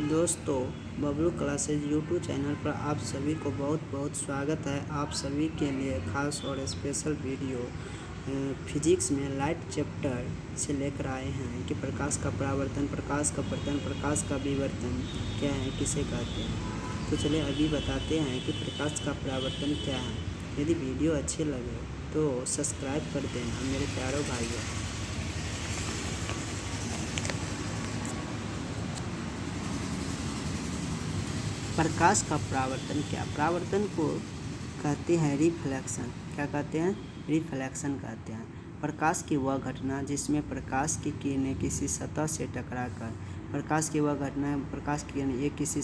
दोस्तों, Bablu classes YouTube channel पर आप सभी को बहुत बहुत स्वागत है। आप सभी के लिए खास और स्पेशल वीडियो फिजिक्स में लाइट चैप्टर से लेकर आए हैं कि प्रकाश का परावर्तन, प्रकाश का अपवर्तन, प्रकाश का विवर्तन क्या है, किसे कहते हैं। तो चलिए अभी बताते हैं कि प्रकाश का परावर्तन क्या है। यदि वीडियो अच्छे लगे तो सब्सक्राइब कर देना मेरे प्यारे भाइयों। प्रकाश का परावर्तन क्या, परावर्तन को कहते हैं रिफ्लेक्शन। क्या कहते हैं? रिफ्लेक्शन कहते हैं। प्रकाश की वह घटना जिसमें प्रकाश की किरणें किसी सतह से टकराकर प्रकाश की किरण ये किसी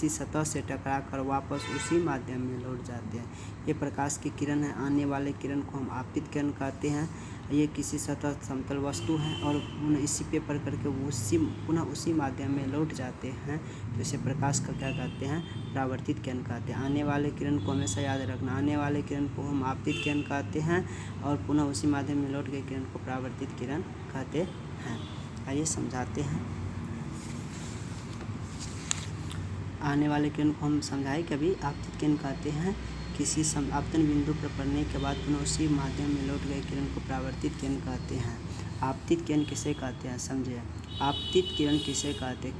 सतह से टकराकर वापस उसी माध्यम में लौट जाते हैं। ये प्रकाश की किरण है। आने वाले किरण को हम आपतित किरण कहते हैं। ये किसी सतह समतल वस्तु है और इसी पे पड़ करके पुनः उसी माध्यम में लौट जाते हैं। तो इसे प्रकाश का क्या कहते हैं? परावर्तित किरण कहते हैं। आने वाले किरण को हमेशा याद रखना, आने वाले किरण को हम आपतित किरण कहते हैं और पुनः उसी माध्यम में लौट गए किरण को परावर्तित किरण कहते हैं। आइए समझाते हैं। आने वाले किरण को हम समझाए कभी आपतित किरण कहते हैं। किसी आपतन बिंदु पर पड़ने के बाद पुनः उसी माध्यम में लौट गए किरण को परावर्तित किरण कहते हैं। आपतित किरण किसे कहते हैं, समझिए। आपतित किरण किसे कहते हैं?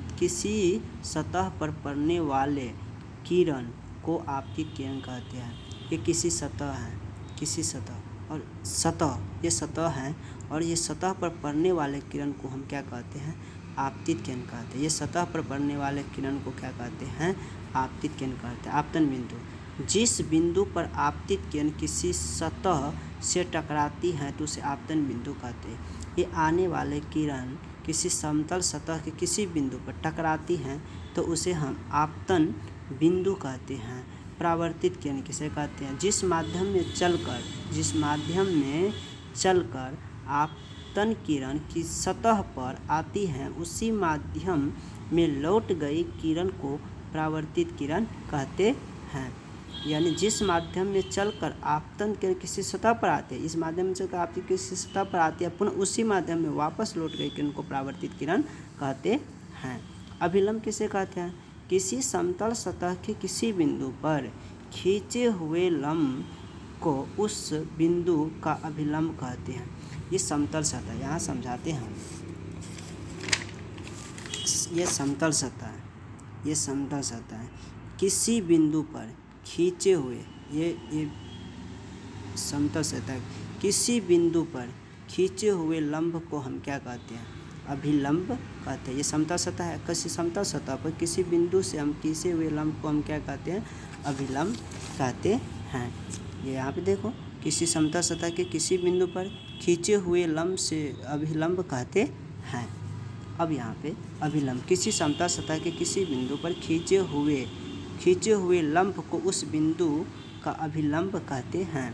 किसी सतह पर पड़ने वाले किरण को आपतित किरण कहते हैं। ये किसी सतह है, किसी सतह और ये सतह है और ये सतह पर पड़ने वाले किरण को हम क्या कहते हैं? आपतित किरण कहते हैं। ये सतह पर पड़ने वाले किरण को क्या कहते हैं? आपतित किरण कहते हैं। आपतन बिंदु, जिस बिंदु पर आपतित किरण किसी सतह से टकराती है तो उसे आपतन बिंदु कहते हैं। ये आने वाले किरण किसी समतल सतह के किसी बिंदु पर टकराती हैं तो उसे हम आपतन बिंदु कहते हैं। परावर्तित किरण किसे कहते हैं? जिस माध्यम में चलकर आपतन किरण की सतह पर आती है उसी माध्यम में लौट गई किरण को परावर्तित किरण कहते हैं। यानी जिस माध्यम में चलकर आपतन किरण किसी सतह पर आते हैं, इस माध्यम में चलकर आपतन किसी सतह पर आती है, पुनः उसी माध्यम में वापस लौट गई किरण को परावर्तित किरण कहते हैं। अभिलंब किसे कहते हैं? किसी समतल सतह के किसी बिंदु पर खींचे हुए लंब को उस बिंदु का अभिलंब कहते हैं। ये समतल सतह, यहाँ समझाते हैं। ये समतल सतह है, ये समतल सतह है। किसी बिंदु पर खींचे हुए ये समतल सतह, किसी बिंदु पर खींचे हुए लंब को हम क्या कहते हैं? अभिलंब कहते हैं। ये समतल सतह है। किसी समतल सतह पर किसी बिंदु से हम खींचे हुए लंब को हम क्या कहते हैं? अभिलंब कहते हैं। ये यहाँ पे देखो, किसी समतल सतह के किसी बिंदु पर खींचे हुए लंब से अभिलंब कहते हैं। अब यहाँ पे अभिलंब, किसी समतल सतह के किसी बिंदु पर खींचे हुए लंब को उस बिंदु का अभिलंब कहते हैं।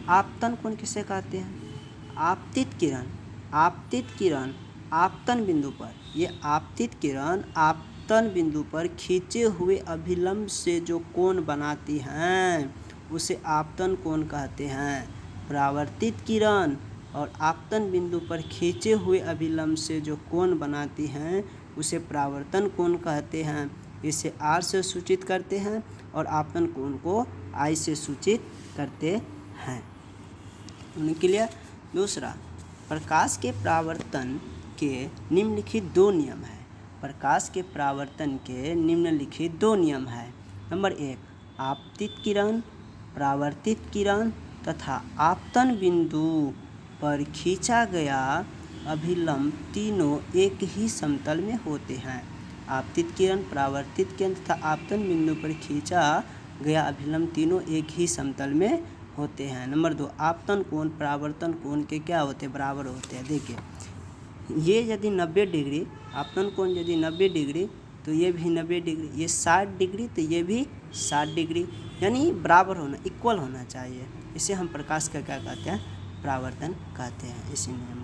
आपतन कोण किसे कहते हैं? आपतित किरण आपतन बिंदु पर, ये आपतित किरण आपतन बिंदु पर खींचे हुए अभिलंब से जो कोण बनाती हैं उसे आपतन कोण कहते हैं। परावर्तित किरण और आपतन बिंदु पर खींचे हुए अभिलंब से जो कोण बनाती हैं उसे परावर्तन कोण कहते हैं। इसे R से सूचित करते हैं और आपतन कोण को I से सूचित करते हैं। क्लियर? दूसरा, प्रकाश के परावर्तन के निम्नलिखित दो नियम है। प्रकाश के परावर्तन के निम्नलिखित दो नियम है। नंबर 1, आपतित किरण, परावर्तित किरण तथा आपतन बिंदु पर खींचा गया अभिलंब तीनों एक ही समतल में होते हैं। आपतित किरण, परावर्तित किरण तथा आपतन बिंदु पर खींचा गया अभिलंब तीनों एक ही समतल में होते हैं। नंबर 2, आपतन कोण परावर्तन कोण के क्या होते हैं? बराबर होते हैं। देखिए, ये यदि 90 डिग्री, आपतन कोण यदि 90 डिग्री तो ये भी 90 डिग्री, ये 60 डिग्री तो ये भी 60 डिग्री, यानी बराबर होना, इक्वल होना चाहिए। इसे हम प्रकाश का क्या कहते हैं? परावर्तन कहते हैं, इसी नियम